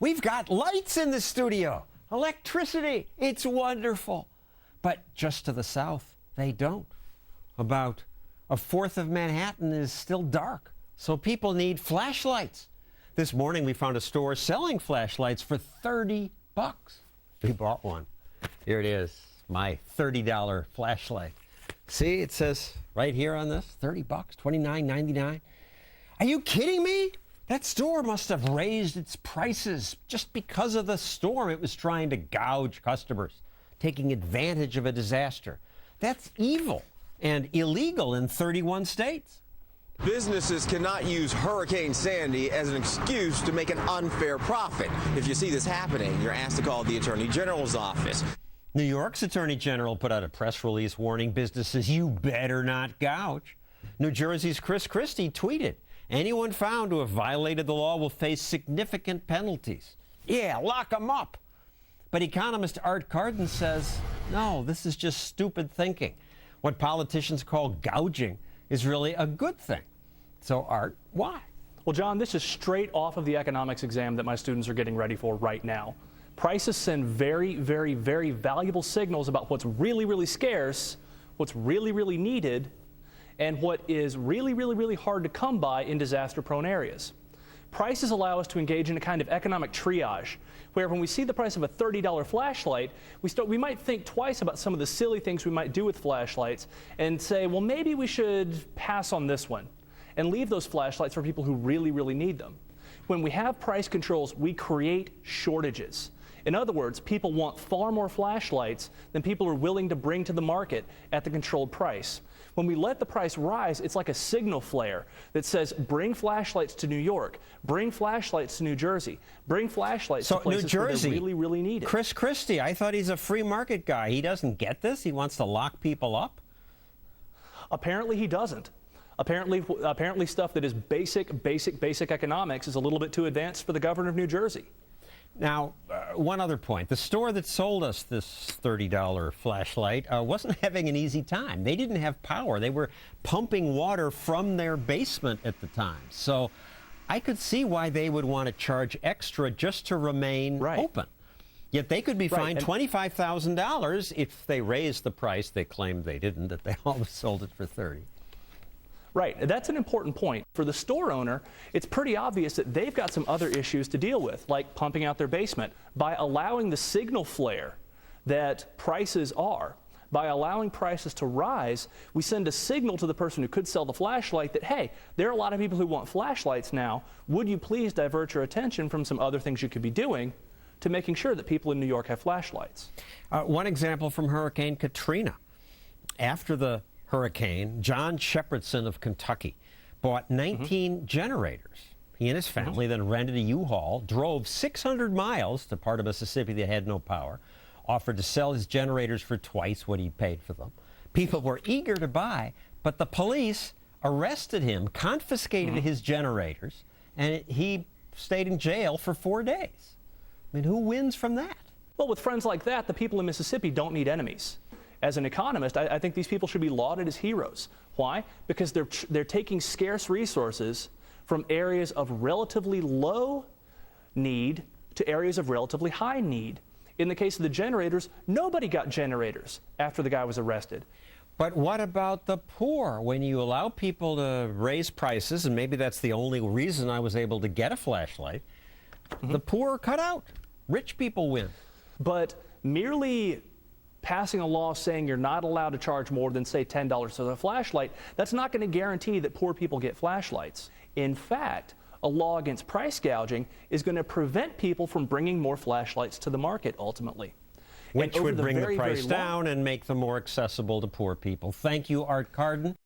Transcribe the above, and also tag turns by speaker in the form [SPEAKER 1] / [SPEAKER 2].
[SPEAKER 1] We've got lights in the studio, electricity. It's wonderful. But just to the south, they don't. About a fourth of Manhattan is still dark, so people need flashlights. This morning we found a store selling flashlights for $30. We bought one. Here it is, my $30 flashlight. See, it says right here on this, $30, $29.99. Are you kidding me? That store must have raised its prices just because of the storm. It was trying to gouge customers, taking advantage of a disaster. That's evil and illegal in 31 states.
[SPEAKER 2] Businesses cannot use Hurricane Sandy as an excuse to make an unfair profit. If you see this happening, you're asked to call the Attorney General's office.
[SPEAKER 1] New York's Attorney General put out a press release warning businesses, you better not gouge. New Jersey's Chris Christie tweeted, anyone found to have violated the law will face significant penalties. Yeah, lock them up. But economist Art Carden says, no, this is just stupid thinking. What politicians call gouging is really a good thing. So, Art, why?
[SPEAKER 3] Well, John, this is straight off of the economics exam that my students are getting ready for right now. Prices send very, very, very valuable signals about what's really, really scarce, what's really, really needed, and what is really, really, really hard to come by in disaster-prone areas. Prices allow us to engage in a kind of economic triage, where when we see the price of a $30 flashlight, we might think twice about some of the silly things we might do with flashlights and say, well, maybe we should pass on this one and leave those flashlights for people who really, really need them. When we have price controls, we create shortages. In other words, people want far more flashlights than people are willing to bring to the market at the controlled price. When we let the price rise, it's like a signal flare that says, bring flashlights to New York, bring flashlights to New Jersey, bring flashlights to places
[SPEAKER 1] New Jersey,
[SPEAKER 3] where they're really, really needed.
[SPEAKER 1] Chris Christie, I thought he's a free market guy. He doesn't get this? He wants to lock people up?
[SPEAKER 3] Apparently he doesn't. Apparently stuff that is basic economics is a little bit too advanced for the governor of New Jersey.
[SPEAKER 1] Now, one other point. The store that sold us this $30 flashlight wasn't having an easy time. They didn't have power. They were pumping water from their basement at the time. So I could see why they would want to charge extra just to remain open. Yet they could be fined $25,000 if they raised the price. They claimed they didn't, that they always sold it for $30.
[SPEAKER 3] Right, that's an important point. For the store owner, it's pretty obvious that they've got some other issues to deal with, like pumping out their basement. By allowing the signal flare that prices are, by allowing prices to rise, we send a signal to the person who could sell the flashlight that, hey, there are a lot of people who want flashlights now. Would you please divert your attention from some other things you could be doing to making sure that people in New York have flashlights?
[SPEAKER 1] One example from Hurricane Katrina. After the hurricane, John Shepherdson of Kentucky bought 19 generators. He and his family then rented a U-Haul, drove 600 miles to part of Mississippi that had no power, offered to sell his generators for twice what he paid for them. People were eager to buy, but the police arrested him, confiscated his generators, and he stayed in jail for 4 days. I mean, who wins from that?
[SPEAKER 3] Well, with friends like that, the people in Mississippi don't need enemies. As an economist, I think these people should be lauded as heroes. Why? Because they're taking scarce resources from areas of relatively low need to areas of relatively high need. In the case of the generators, nobody got generators after the guy was arrested.
[SPEAKER 1] But what about the poor? When you allow people to raise prices, and maybe that's the only reason I was able to get a flashlight, the poor are cut out. Rich people win.
[SPEAKER 3] But merely passing a law saying you're not allowed to charge more than, say, $10 for a flashlight, that's not going to guarantee that poor people get flashlights. In fact, a law against price gouging is going to prevent people from bringing more flashlights to the market ultimately.
[SPEAKER 1] Which would bring the price down and make them more accessible to poor people. Thank you, Art Carden.